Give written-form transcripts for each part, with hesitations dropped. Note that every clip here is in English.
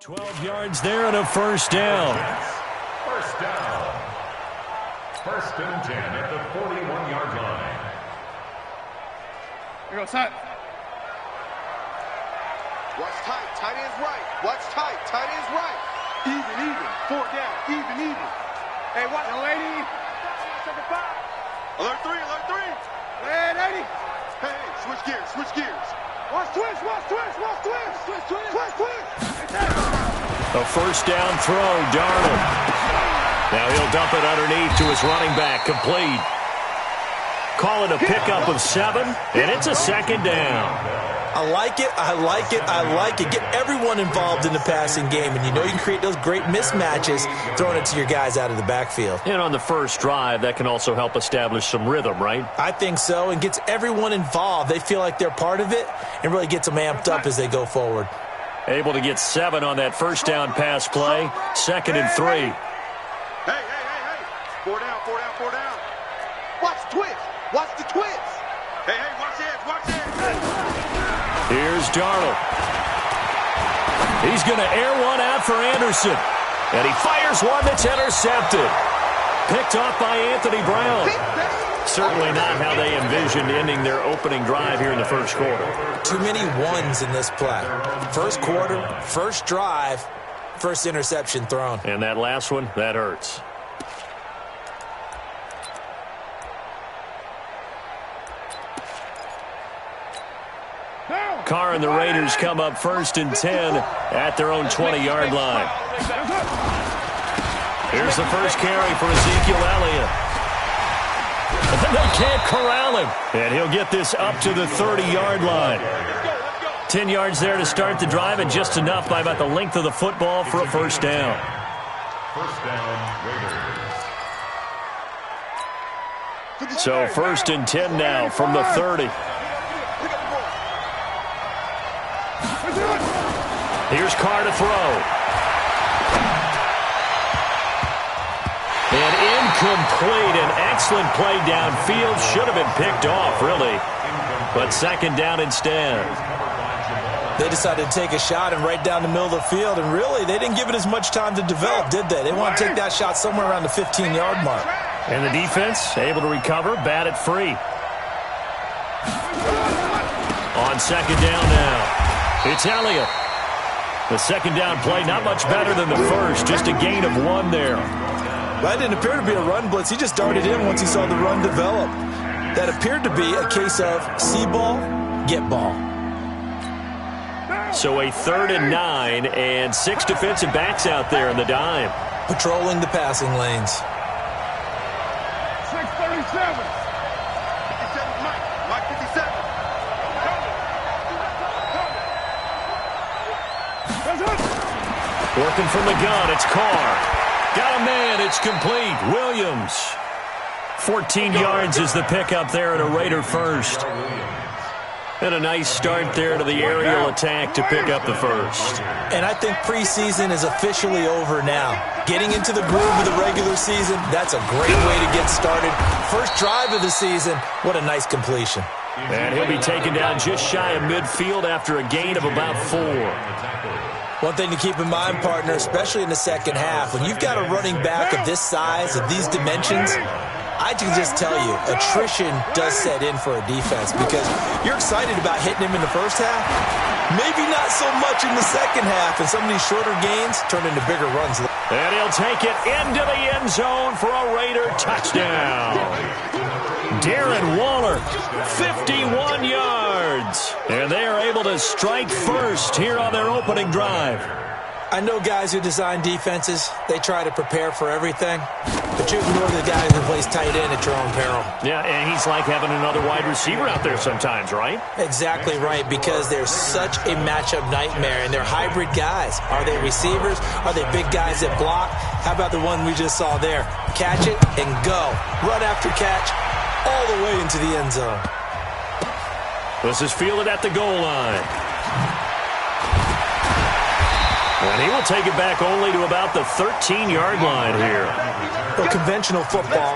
12 yards there and a first down. First down. First and 10 at the 41-yard line. Here goes tight. Watch tight. Tight end's right. Watch tight. Tight end's right. Even. 4 down. Even. Hey, watch the lady. Alert 3. Hey, lady. Hey, switch gears. Watch twist. A first down throw, Darnold. Now he'll dump it underneath to his running back, complete. Call it a pickup of 7, and it's a second down. I like it. Get everyone involved in the passing game, and you know you can create those great mismatches throwing it to your guys out of the backfield. And on the first drive, that can also help establish some rhythm, right? I think so, and gets everyone involved. They feel like they're part of it and really gets them amped up as they go forward. Able to get 7 on that first down pass play. 2nd and 3. Hey. 4 down. Watch the twist. Hey, watch it. Here's Darnold. He's going to air one out for Anderson. And he fires one that's intercepted. Picked off by Anthony Brown. Certainly not how they envisioned ending their opening drive here in the first quarter. Too many ones in this play. First quarter, first drive, first interception thrown. And that last one, that hurts. Carr and the Raiders come up 1st and 10 at their own 20-yard line. Here's the first carry for Ezekiel Elliott. And they can't corral him. And he'll get this up to the 30-yard line. 10 yards there to start the drive, and just enough by about the length of the football for a first down. First down, Raiders. So 1st and 10 now from the 30. Here's Carr to throw. And incomplete. An excellent play downfield. Should have been picked off, really. But 2nd down instead. They decided to take a shot and right down the middle of the field, and really, they didn't give it as much time to develop, did they? They want to take that shot somewhere around the 15-yard mark. And the defense able to recover, bat it free. On 2nd down now, it's Elliott. The 2nd down play, not much better than the first, just a gain of 1 there. That didn't appear to be a run blitz. He just darted in once he saw the run develop. That appeared to be a case of see ball, get ball. So a 3rd and 9, and 6 defensive backs out there in the dime. Patrolling the passing lanes. 637. 57, Mike 57. Working from the gun, it's Carr. Got a man, it's complete. Williams. 14 yards is the pickup there at a Raider first. And a nice start there to the aerial attack to pick up the first. And I think preseason is officially over now. Getting into the groove of the regular season, that's a great way to get started. First drive of the season, what a nice completion. And he'll be taken down just shy of midfield after a gain of about 4. One thing to keep in mind, partner, especially in the second half, when you've got a running back of this size, of these dimensions, I can just tell you, attrition does set in for a defense because you're excited about hitting him in the first half, maybe not so much in the second half, and some of these shorter gains turn into bigger runs. And he'll take it into the end zone for a Raider touchdown. Darren Waller, 51 yards. And they are able to strike first here on their opening drive. I know guys who design defenses, they try to prepare for everything, but you ignore the guy who plays tight end at your own peril. Yeah, and he's like having another wide receiver out there sometimes, right? Exactly right, because they're such a matchup nightmare, and they're hybrid guys. Are they receivers? Are they big guys that block? How about the one we just saw there? Catch it and go. Run after catch all the way into the end zone. This is fielded at the goal line. And he will take it back only to about the 13-yard line here. Well, conventional football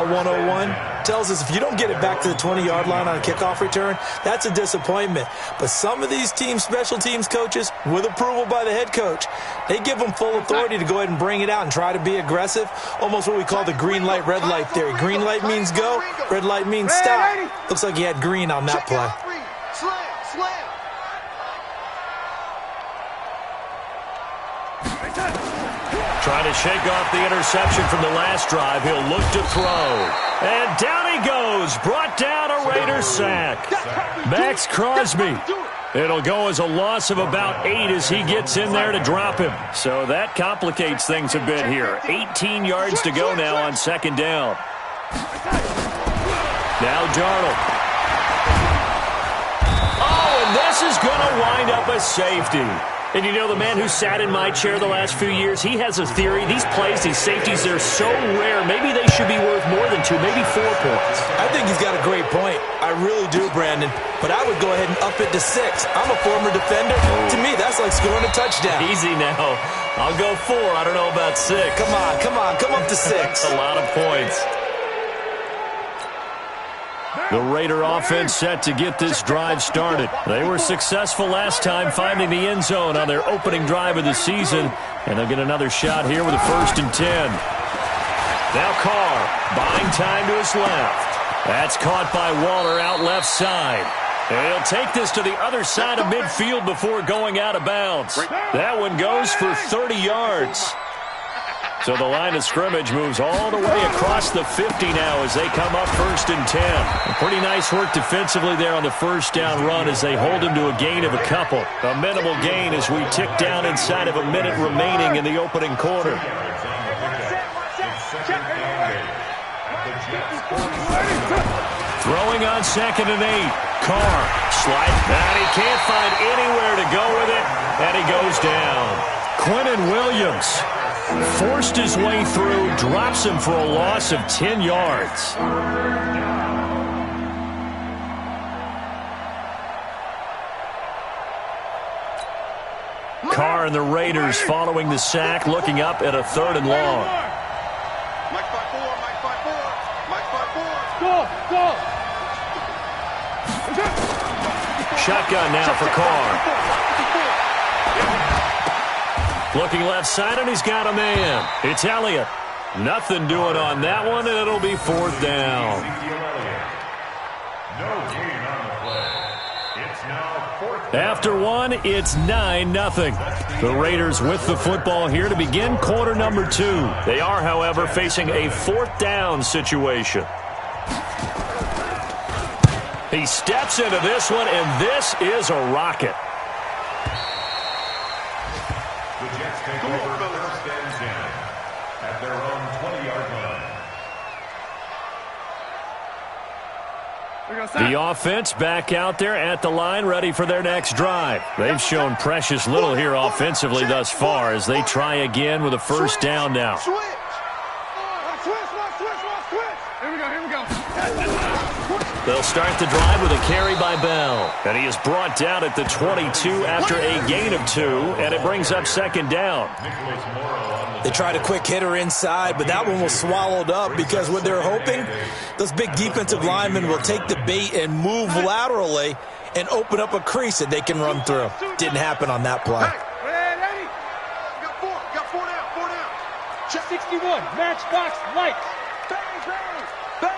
101, tells us if you don't get it back to the 20-yard line on a kickoff return, that's a disappointment. But some of these team special teams coaches, with approval by the head coach, they give them full authority to go ahead and bring it out and try to be aggressive, almost what we call the green light, red light theory. Green light means go, red light means stop. Looks like he had green on that play. Slam. Trying to shake off the interception from the last drive. He'll look to throw. And down he goes. Brought down a Raider sack. Max Crosby. It'll go as a loss of about 8 as he gets in there to drop him. So that complicates things a bit here. 18 yards to go now on second down. Now Darnold. Oh, and this is going to wind up a safety. And you know, the man who sat in my chair the last few years, he has a theory. These plays, these safeties, they're so rare. Maybe they should be worth more than 2, maybe 4 points. I think he's got a great point. I really do, Brandon. But I would go ahead and up it to 6. I'm a former defender. To me, that's like scoring a touchdown. Easy now. I'll go 4. I don't know about 6. Come on. Come up to 6. That's a lot of points. The Raider offense set to get this drive started. They were successful last time finding the end zone on their opening drive of the season, and they'll get another shot here with a 1st and 10. Now Carr, buying time to his left. That's caught by Waller out left side. And he'll take this to the other side of midfield before going out of bounds. That one goes for 30 yards. So the line of scrimmage moves all the way across the 50 now as they come up 1st and 10. Pretty nice work defensively there on the first down run as they hold him to a gain of a couple. A minimal gain as we tick down inside of a minute remaining in the opening quarter. Throwing on 2nd and 8. Carr slide. And he can't find anywhere to go with it. And he goes down. Quinnen Williams forced his way through, drops him for a loss of 10 yards. Carr and the Raiders following the sack, looking up at a 3rd and long. Mike 5-4. Go. Shotgun now for Carr. Looking left side, and he's got a man. It's Elliott. Nothing doing on that one, and it'll be 4th down. After one, it's 9-0. The Raiders with the football here to begin quarter number 2. They are, however, facing a 4th down situation. He steps into this one, and this is a rocket. The Jets take over 1st and 10 at their own 20-yard line. The offense back out there at the line, ready for their next drive. They've shown precious little here offensively thus far as they try again with a 1st down now. Switch. Here we go. They'll start the drive with a carry by Bell. And he is brought down at the 22 after a gain of 2, and it brings up 2nd down. They tried a quick hitter inside, but that one was swallowed up because what they're hoping, those big defensive linemen will take the bait and move laterally and open up a crease that they can run through. Didn't happen on that play. Got 4 down. Check 61. Matchbox lights. Bang.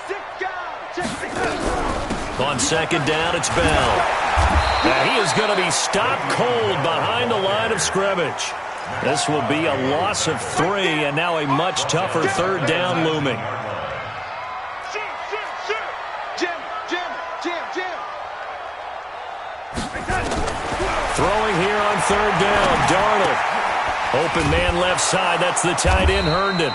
6 down. Check 61. On 2nd down, it's Bell. Now he is going to be stopped cold behind the line of scrimmage. This will be a loss of 3, and now a much tougher 3rd down looming. Jam. Throwing here on 3rd down, Darnold. Open man left side, that's the tight end, Herndon.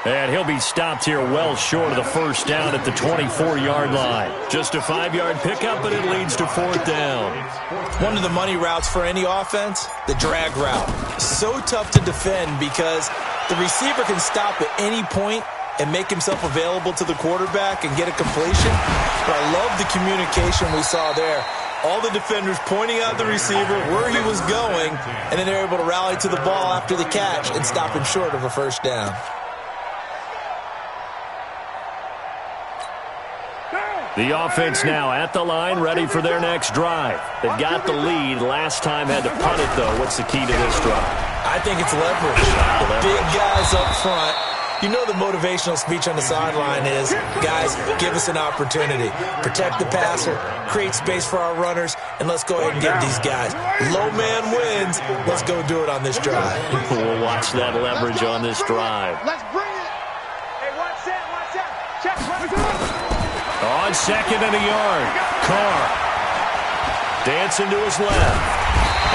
And he'll be stopped here well short of the 1st down at the 24-yard line. Just a 5-yard pickup, but it leads to 4th down. One of the money routes for any offense, the drag route. So tough to defend because the receiver can stop at any point and make himself available to the quarterback and get a completion. But I love the communication we saw there. All the defenders pointing out the receiver where he was going, and then they're able to rally to the ball after the catch and stop him short of a first down. The offense now at the line, ready for their next drive. They've got the lead. Last time had to punt it, though. What's the key to this drive? I think it's leverage. The big guys up front. You know the motivational speech on the sideline is, guys, give us an opportunity. Protect the passer, create space for our runners, and let's go ahead and get these guys. Low man wins. Let's go do it on this drive. We'll watch that leverage on this drive. Let's bring it. Hey, watch that, watch that. Check, On second and a yard, Carr dancing to his left.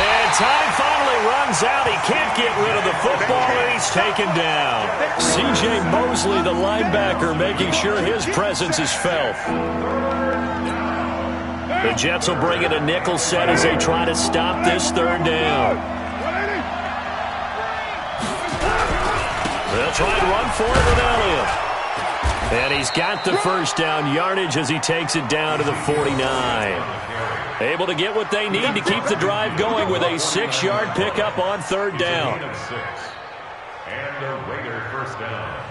And time finally runs out. He can't get rid of the football, and he's taken down. C.J. Mosley, the linebacker, making sure his presence is felt. The Jets will bring in a nickel set as they try to stop this third down. They'll try and run for it with Elliott. And he's got the first down yardage as he takes it down to the 49. Able to get what they need to keep the drive going with a 6-yard pickup on third down. And a Raider first down.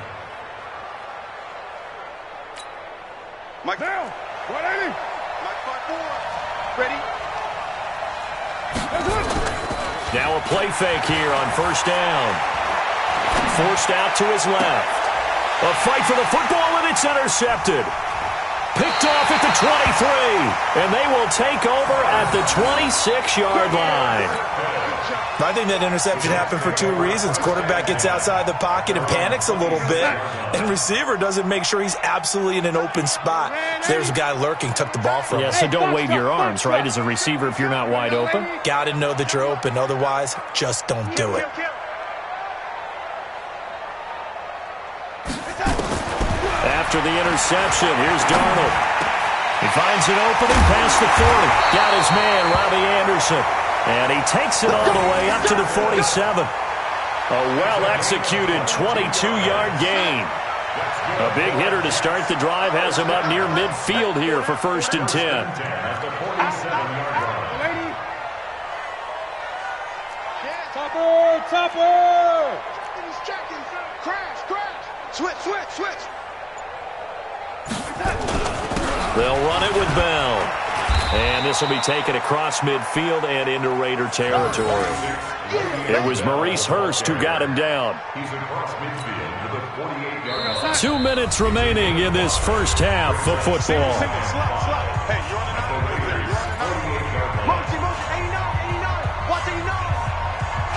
Mike down. 180. Mike 5-4. Ready. Now a play fake here on first down. Forced out to his left. A fight for the football, and it's intercepted. Picked off at the 23, and they will take over at the 26-yard line. I think that interception happened for two reasons. Quarterback gets outside the pocket and panics a little bit, and receiver doesn't make sure he's absolutely in an open spot. So there's a guy lurking, took the ball from him. Yeah, so don't wave your arms, right, as a receiver if you're not wide open? Got to know that you're open. Otherwise, just don't do it. After the interception, here's Darnold. He finds an opening past the 40. Got his man, Robbie Anderson. And he takes it all the way up to the 47. A well-executed 22-yard gain. A big hitter to start the drive has him up near midfield here for first and 10. Topper! He's checking. Crash, crash. Switch. They'll run it with Bell. And this will be taken across midfield and into Raider territory. It was Maurice Hurst who got him down. He's across midfield to the 48-yard line. 2 minutes remaining in this first half of football. Hey, you're on an Motion, 89. Watch 89.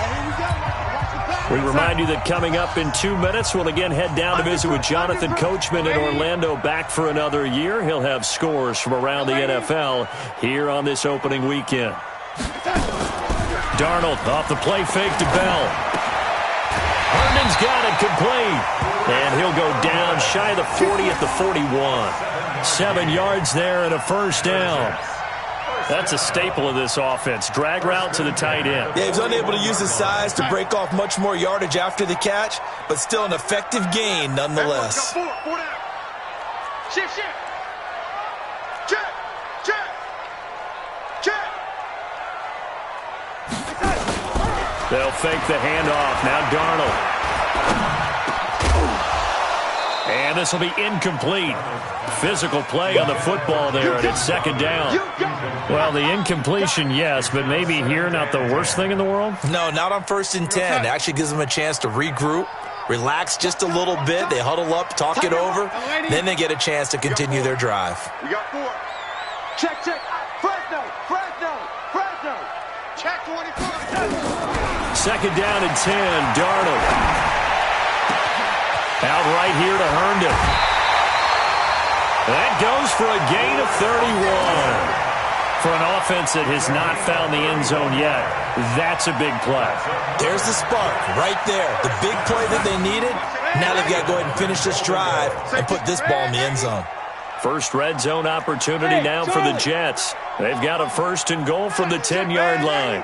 And here we go. Watch the play. We remind you that coming up in 2 minutes, we'll again head down to visit with Jonathan Coachman in Orlando, back for another year. He'll have scores from around the NFL here on this opening weekend. Darnold off the play fake to Bell. Herndon's got it complete. And he'll go down shy of the 40 at the 41. 7 yards there and a first down. That's a staple of this offense. Drag route to the tight end. Yeah, he was unable to use his size to break off much more yardage after the catch, but still an effective gain nonetheless. Four down. Shift. Check. They'll fake the handoff. Now Darnold. And this will be incomplete. Physical play on the football there, and it's second down. Well, the incompletion, yes, but maybe here not the worst thing in the world? No, not on first and 10. It actually gives them a chance to regroup, relax just a little bit. They huddle up, talk it over. Then they get a chance to continue their drive. We got 4. Check. Fresno. Check 24. Second down and 10, Darnold. Out right here to Herndon. That goes for a gain of 31. For an offense that has not found the end zone yet, that's a big play. There's the spark right there. The big play that they needed. Now they've got to go ahead and finish this drive and put this ball in the end zone. First red zone opportunity now for the Jets. They've got a first and goal from the 10-yard line.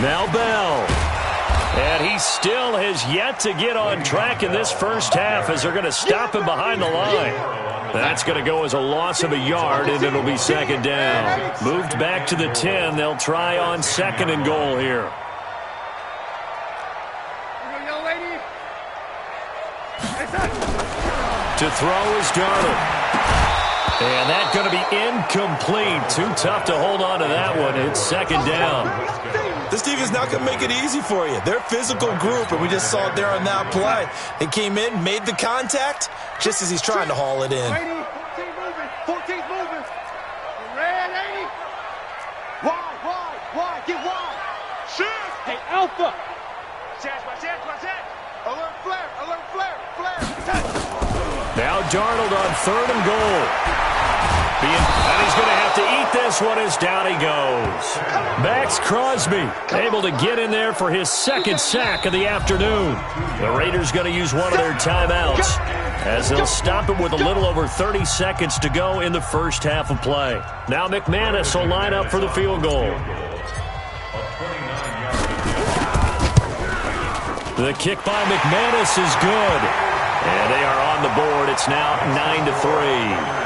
Now Bell. And he still has yet to get on track in this first half as they're going to stop him behind the line. That's going to go as a loss of a yard, and it'll be second down. Moved back to the 10. They'll try on second and goal here. To throw is Darnold. And that's going to be incomplete. Too tough to hold on to that one. It's second down. This team is not going to make it easy for you. They're a physical group, and we just saw it there on that play. They came in, made the contact, just as he's trying to haul it in. 14's moving. Red, 80. Wide. Get wide. Shoot. Hey, Alpha. Chance. Alert flare. Now Darnold on third and goal. And he's going to have to eat this one as down he goes. Max Crosby able to get in there for his second sack of the afternoon. The Raiders going to use one of their timeouts as they'll stop it with a little over 30 seconds to go in the first half of play. Now McManus will line up for the field goal. The kick by McManus is good. And they are on the board. It's now 9-3.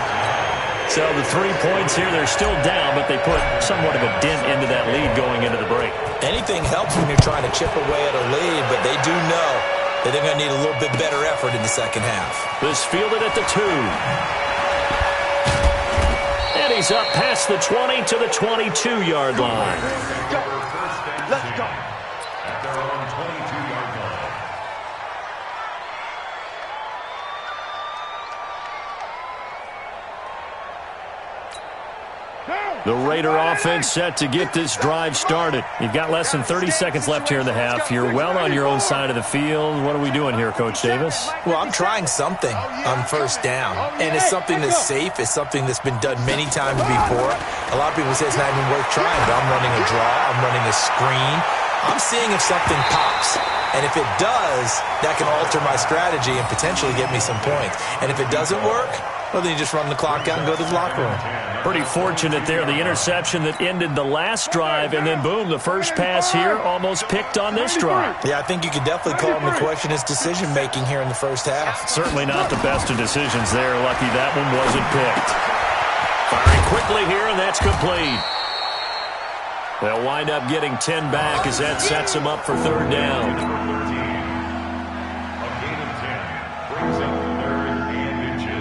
So the 3 points here, they're still down, but they put somewhat of a dent into that lead going into the break. Anything helps when you're trying to chip away at a lead, but they do know that they're going to need a little bit better effort in the second half. This fielded at the 2. And he's up past the 20 to the 22-yard line. Let's go. At their own 22-yard line. The Raider offense set to get this drive started. You've got less than 30 seconds left here in the half. You're well on your own side of the field. What are we doing here, Coach Davis? Well, I'm trying something on first down, and it's something that's safe. It's something that's been done many times before. A lot of people say it's not even worth trying, but I'm running a draw. I'm running a screen. I'm seeing if something pops. And if it does, that can alter my strategy and potentially get me some points. And if it doesn't work, well, then you just run the clock out and go to the locker room. Pretty fortunate there. The interception that ended the last drive, and then, boom, the first pass here almost picked on this drive. Yeah, I think you could definitely call him to question his decision-making here in the first half. Certainly not the best of decisions there. Lucky that one wasn't picked. Firing quickly here, and that's complete. They'll wind up getting 10 back as that sets them up for third down. A gain of 10 brings up third and inches.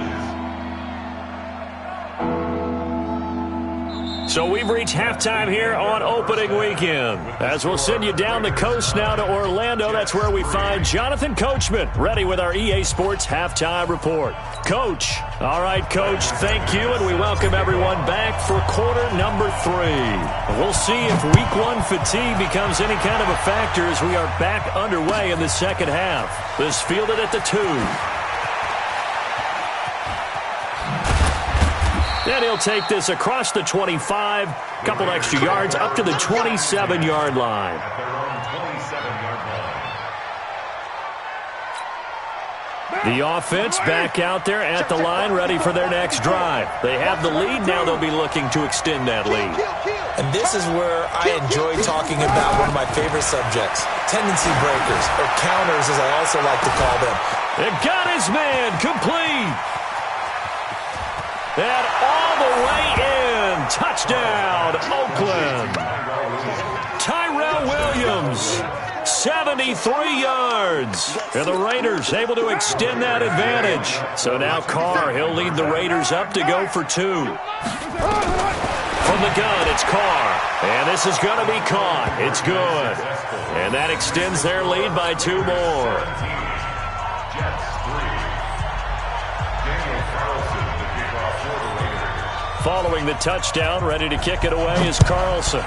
So we've reached halftime here on opening weekend. As we'll send you down the coast now to Orlando, that's where we find Jonathan Coachman, ready with our EA Sports Halftime Report. Coach. All right, Coach, thank you, and we welcome everyone back for quarter number 3. We'll see if week 1 fatigue becomes any kind of a factor as we are back underway in the second half. This fielded at the 2. Then he'll take this across the 25, couple extra yards up to the 27-yard line. At their own 27-yard line. The offense back out there at the line, ready for their next drive. They have the lead. Now they'll be looking to extend that lead. And this is where I enjoy talking about one of my favorite subjects, tendency breakers, or counters as I also like to call them. It got his man complete. And all the way in. Touchdown, Oakland. Tyrell Williams, 73 yards. And the Raiders able to extend that advantage. So now Carr, he'll lead the Raiders up to go for 2. From the gun, it's Carr. And this is going to be caught. It's good. And that extends their lead by 2 more. Following the touchdown, ready to kick it away is Carlson.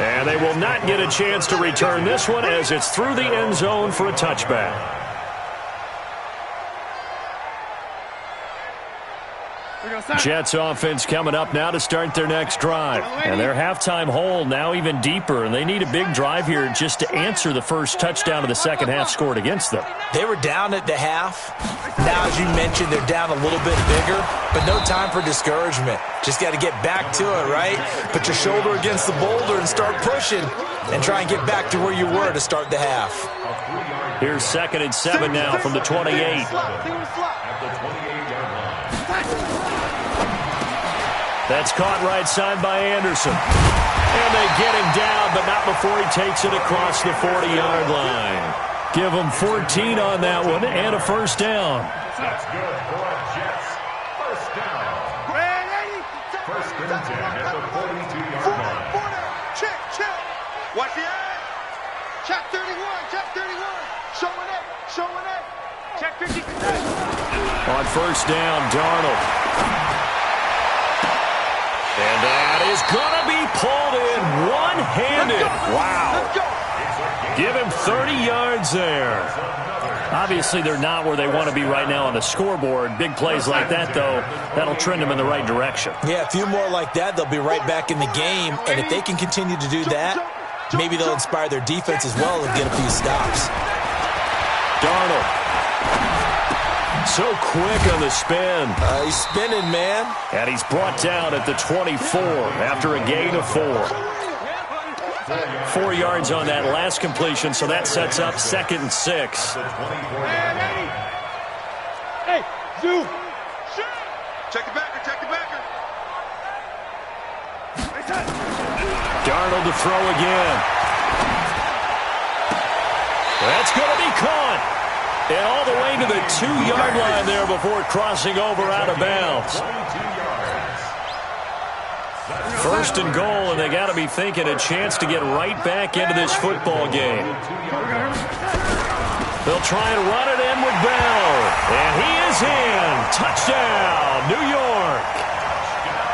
And they will not get a chance to return this one as it's through the end zone for a touchback. Jets offense coming up now to start their next drive. And their halftime hole now even deeper, and they need a big drive here just to answer the first touchdown of the second half scored against them. They were down at the half. Now, as you mentioned, they're down a little bit bigger, but no time for discouragement. Just got to get back to it, right? Put your shoulder against the boulder and start pushing and try and get back to where you were to start the half. Here's 2nd and 7 now from the 28. That's caught right side by Anderson. And they get him down, but not before he takes it across the 40-yard line. Give him 14 on that one and a first down. That's good for Jets. First down. First and 10 at the 42-yard line. Check. Watch the eye. Check 31. Showing it. Check 50. On first down, Darnold. And that is going to be pulled in one-handed. Wow. Give him 30 yards there. Obviously, they're not where they want to be right now on the scoreboard. Big plays like that, though, that'll trend them in the right direction. Yeah, a few more like that, they'll be right back in the game. And if they can continue to do that, maybe they'll inspire their defense as well and get a few stops. Darnold. So quick on the spin. He's spinning, man. And he's brought down at the 24 after a gain of 4. 4 yards on that last completion, so that sets up 2nd and 6. Hey, zoom. Check the backer. Darnold to throw again. That's going to be caught. And all the way to the 2-yard line there before crossing over out of bounds. 1st and goal, and they got to be thinking a chance to get right back into this football game. They'll try and run it in with Bell. And he is in. Touchdown, New York.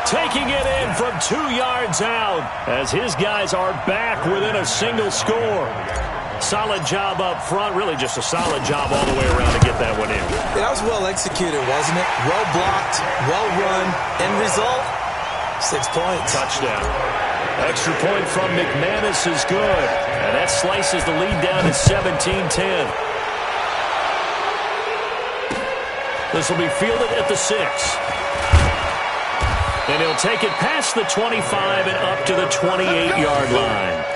Taking it in from 2 yards out as his guys are back within a single score. Solid job up front, really just a solid job all the way around to get that one in. That was well executed, wasn't it? Well blocked, well run. End result, 6 points. Touchdown. Extra point from McManus is good. And that slices the lead down to 17-10. This will be fielded at the 6. And he'll take it past the 25 and up to the 28-yard line.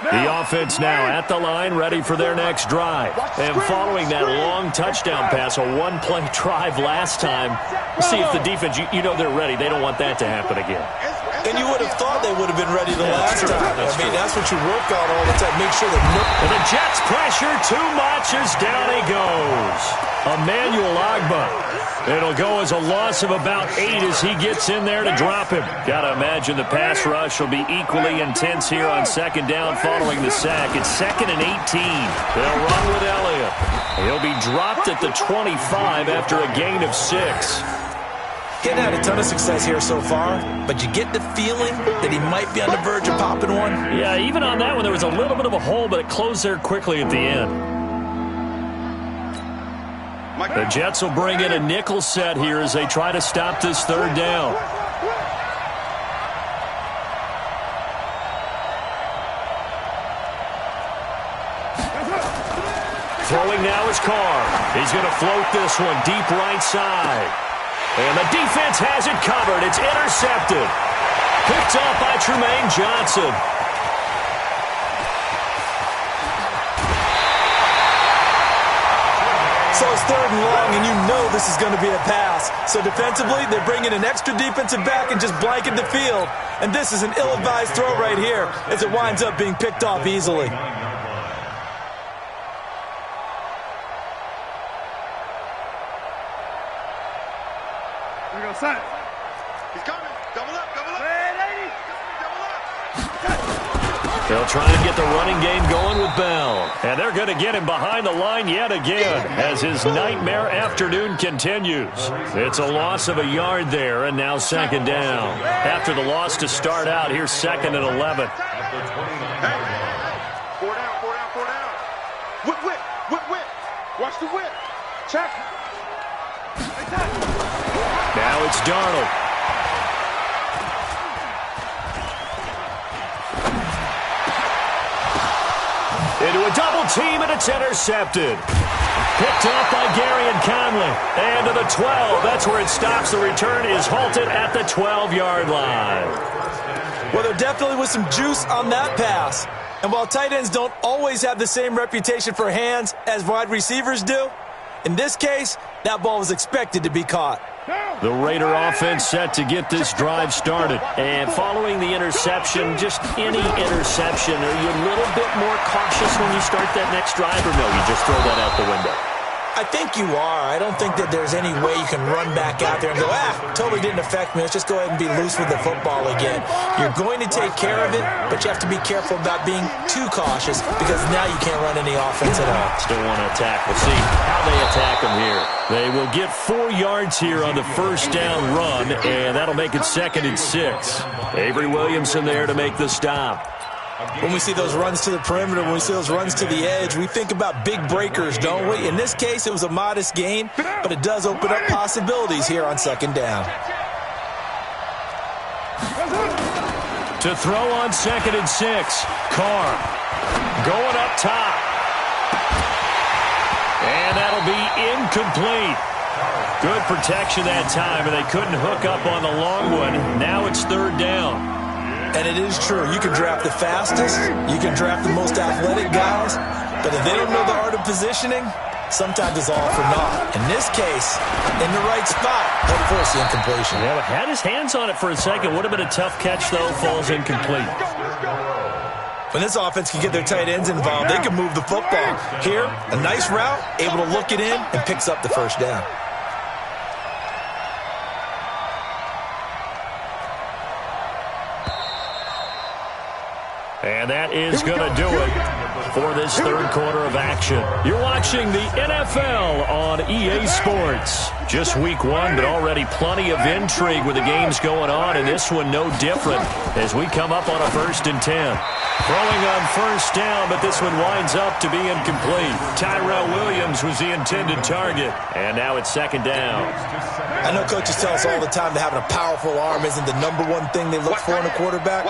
The offense now at the line, ready for their next drive. And following that long touchdown pass, a one-play drive last time, we'll see if the defense, you know they're ready. They don't want that to happen again. And you would have thought they would have been ready the last time. That's what you work on all the time. Make sure that and the Jets pressure too much as down he goes. Emmanuel Ogbah. It'll go as a loss of about 8 as he gets in there to drop him. Got to imagine the pass rush will be equally intense here on 2nd down following the sack. It's 2nd and 18. They'll run with Elliott. He'll be dropped at the 25 after a gain of 6. Getting had a ton of success here so far, but you get the feeling that he might be on the verge of popping one. Yeah, even on that one, there was a little bit of a hole, but it closed there quickly at the end. The Jets will bring in a nickel set here as they try to stop this 3rd down. Throwing now is Carr. He's going to float this one deep right side. And the defense has it covered. It's intercepted. Picked up by Tremaine Johnson. So it's 3rd and long, and you know this is going to be a pass. So defensively, they're bringing an extra defensive back and just blanket the field. And this is an ill-advised throw right here as it winds up being picked off easily. He's coming. Double up. They'll try and get the running game going with Bell. And they're going to get him behind the line yet again as his nightmare afternoon continues. It's a loss of a yard there, and now 2nd down. After the loss to start out, here's 2nd and 11. Four down. Whip. Watch the whip. Check. Now it's Darnold. Into a double team, and it's intercepted. Picked off by Gary and Conley. And to the 12. That's where it stops. The return is halted at the 12-yard line. Well, there definitely was some juice on that pass. And while tight ends don't always have the same reputation for hands as wide receivers do, in this case, that ball was expected to be caught. The Raider offense set to get this drive started. And following the interception, just any interception, are you a little bit more cautious when you start that next drive, or no, you just throw that out the window? I think you are. I don't think that there's any way you can run back out there and go, totally didn't affect me. Let's just go ahead and be loose with the football again. You're going to take care of it, but you have to be careful about being too cautious because now you can't run any offense at all. Still want to attack. We'll see how they attack them here. They will get 4 yards here on the first down run, and that'll make it 2nd and 6. Avery Williamson there to make the stop. When we see those runs to the perimeter, when we see those runs to the edge, we think about big breakers, don't we? In this case, it was a modest gain, but it does open up possibilities here on 2nd down. To throw on 2nd and 6. Carr going up top. And that'll be incomplete. Good protection that time, and they couldn't hook up on the long one. Now it's 3rd down. And it is true. You can draft the fastest. You can draft the most athletic guys. But if they don't know the art of positioning, sometimes it's all for naught. In this case, in the right spot, he'll force the incompletion. Yeah, but had his hands on it for a second. Would have been a tough catch, though. Falls incomplete. When this offense can get their tight ends involved, they can move the football. Here, a nice route, able to look it in, and picks up the first down. And that is going to do it for this 3rd quarter of action. You're watching the NFL on EA Sports. Just week 1, but already plenty of intrigue with the games going on, and this one no different as we come up on a 1st and 10. Throwing on 1st down, but this one winds up to be incomplete. Tyrell Williams was the intended target, and now it's 2nd down. I know coaches tell us all the time that having a powerful arm isn't the #1 thing they look for in a quarterback.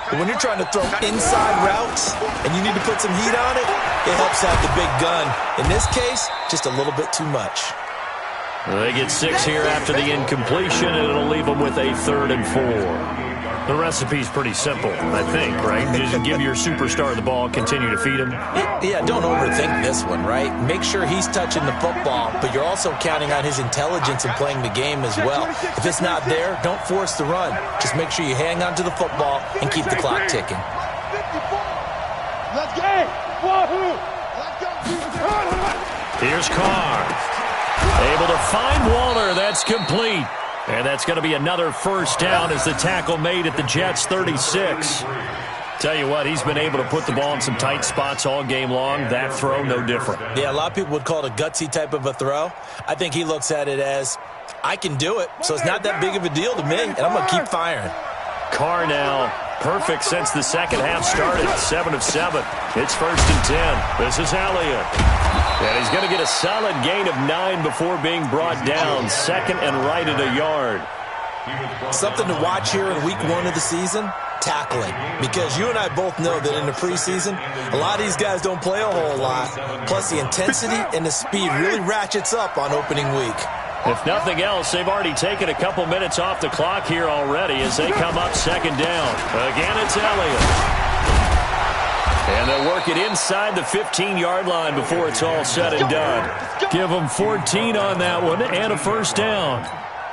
But when you're trying to throw inside routes and you need to put some heat on it, it helps have the big gun. In this case, just a little bit too much. They get 6 here after the incompletion, and it'll leave them with a 3rd and 4. The recipe's pretty simple, I think, right? Just give your superstar the ball, continue to feed him. Yeah, don't overthink this one, right? Make sure he's touching the football, but you're also counting on his intelligence in playing the game as well. If it's not there, don't force the run. Just make sure you hang on to the football and keep the clock ticking. Let's go! Wahoo! Here's Carr. Able to find Waller. That's complete. And that's going to be another first down as the tackle made at the Jets' 36. Tell you what, he's been able to put the ball in some tight spots all game long. That throw, no different. Yeah, a lot of people would call it a gutsy type of a throw. I think he looks at it as, I can do it, so it's not that big of a deal to me, and I'm going to keep firing. Carr now, perfect since the second half started, 7 of 7. It's 1st and 10. This is Elliott. And he's going to get a solid gain of 9 before being brought down. 2nd and right at a yard. Something to watch here in week 1 of the season, tackling. Because you and I both know that in the preseason, a lot of these guys don't play a whole lot. Plus the intensity and the speed really ratchets up on opening week. If nothing else, they've already taken a couple minutes off the clock here already as they come up 2nd down. Again, it's Elliott. And they'll work it inside the 15-yard line before it's all said and done. Give them 14 on that one and a first down.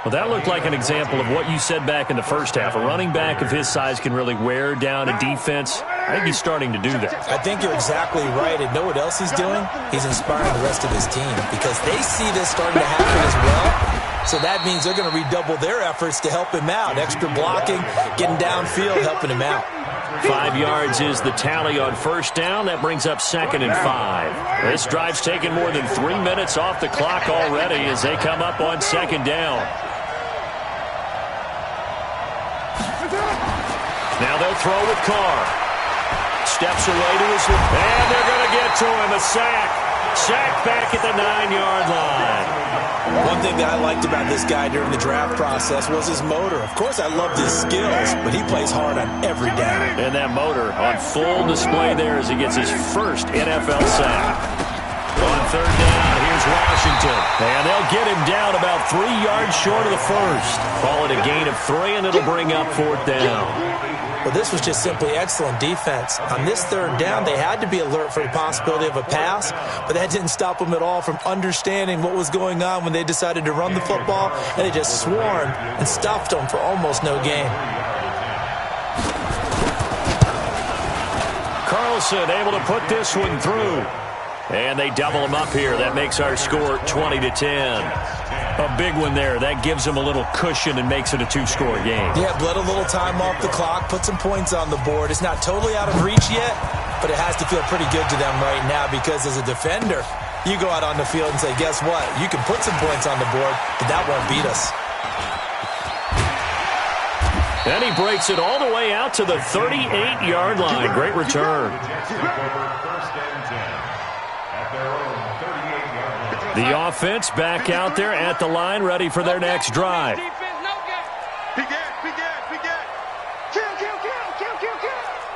Well, that looked like an example of what you said back in the first half. A running back of his size can really wear down a defense. I think he's starting to do that. I think you're exactly right. And know what else he's doing? He's inspiring the rest of his team because they see this starting to happen as well. So that means they're going to redouble their efforts to help him out. Extra blocking, getting downfield, helping him out. 5 yards is the tally on first down. That brings up 2nd and 5. This drive's taken more than 3 minutes off the clock already as they come up on 2nd down. Now they'll throw with Carr. Steps away to his left. And they're going to get to him. A sack. Sack back at the 9-yard line. One thing that I liked about this guy during the draft process was his motor. Of course, I loved his skills, but he plays hard on every down. And that motor on full display there as he gets his first NFL sack. On third down, here's Washington. And they'll get him down about 3 yards short of the first. Call it a gain of 3, and it'll bring up fourth down. Well, this was just simply excellent defense. On this third down, they had to be alert for the possibility of a pass, but that didn't stop them at all from understanding what was going on when they decided to run the football, and they just swarmed and stuffed them for almost no gain. Carlson able to put this one through. And they double him up here. That makes our score 20-10. A big one there. That gives them a little cushion and makes it a 2-score game. Yeah, bled a little time off the clock, put some points on the board. It's not totally out of reach yet, but it has to feel pretty good to them right now because as a defender, you go out on the field and say, guess what? You can put some points on the board, but that won't beat us. And he breaks it all the way out to the 38-yard line. Great return. The offense back out there at the line, ready for their next drive. Kill.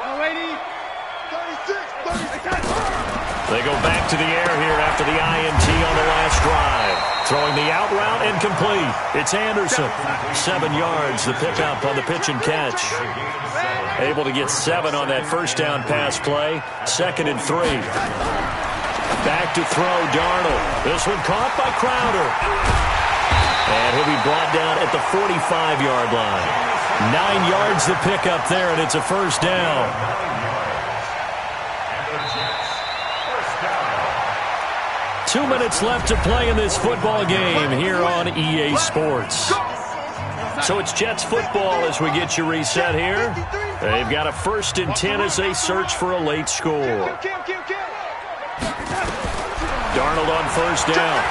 Oh, 80. 36. They go back to the air here after the INT on the last drive. Throwing the out route incomplete. It's Anderson. 7 yards, the pickup on the pitch and catch. Able to get 7 on that first down pass play. 2nd and 3. Back to throw, Darnold. This one caught by Crowder. And he'll be brought down at the 45-yard line. 9 yards the pickup there, and it's a first down. 2 minutes left to play in this football game here on EA Sports. So it's Jets football as we get you reset here. They've got a 1st and 10 as they search for a late score. Darnold on first down.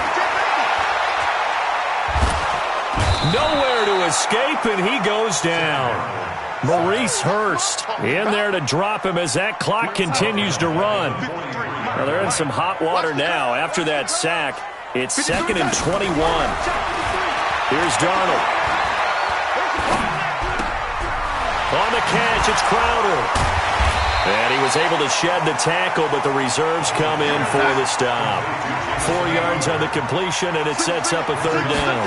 Nowhere to escape, and he goes down. Maurice Hurst in there to drop him as that clock continues to run. Well, they're in some hot water now. After that sack, it's 2nd and 21. Here's Darnold. On the catch, it's Crowder. And he was able to shed the tackle, but the reserves come in for the stop. 4 yards on the completion, and it sets up a third down.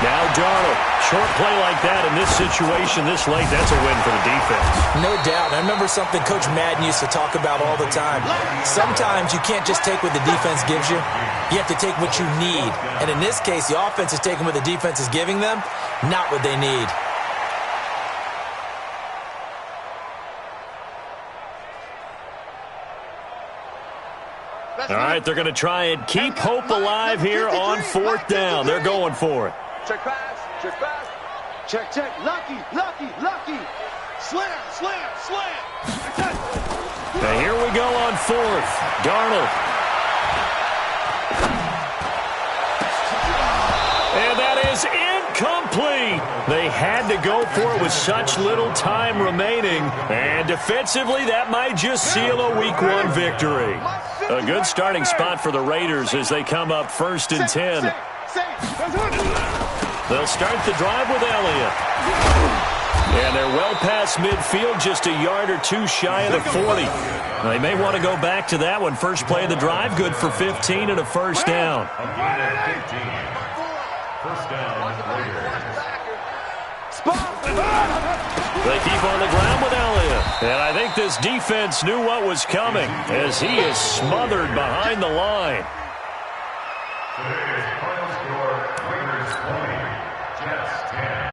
Now Darnold. Short play like that in this situation this late, that's a win for the defense. No doubt. I remember something Coach Madden used to talk about all the time. Sometimes you can't just take what the defense gives you. You have to take what you need. And in this case, the offense is taking what the defense is giving them, not what they need. All right, they're going to try and keep hope alive here on 4th down. They're going for it. Check pass. Check. Lucky. Slam. Now here we go on 4th. Darnold. And that is incomplete. They had to go for it with such little time remaining. And defensively, that might just seal a Week 1 victory. A good starting spot for the Raiders as they come up 1st and 10. They'll start the drive with Elliott. And they're well past midfield, just a yard or 2 shy of the 40. They may want to go back to that one. First play of the drive, good for 15 and a first down. First down, They keep on the ground with Elliott. And I think this defense knew what was coming as he is smothered behind the line. Today's final score, Raiders 20, Jets 10.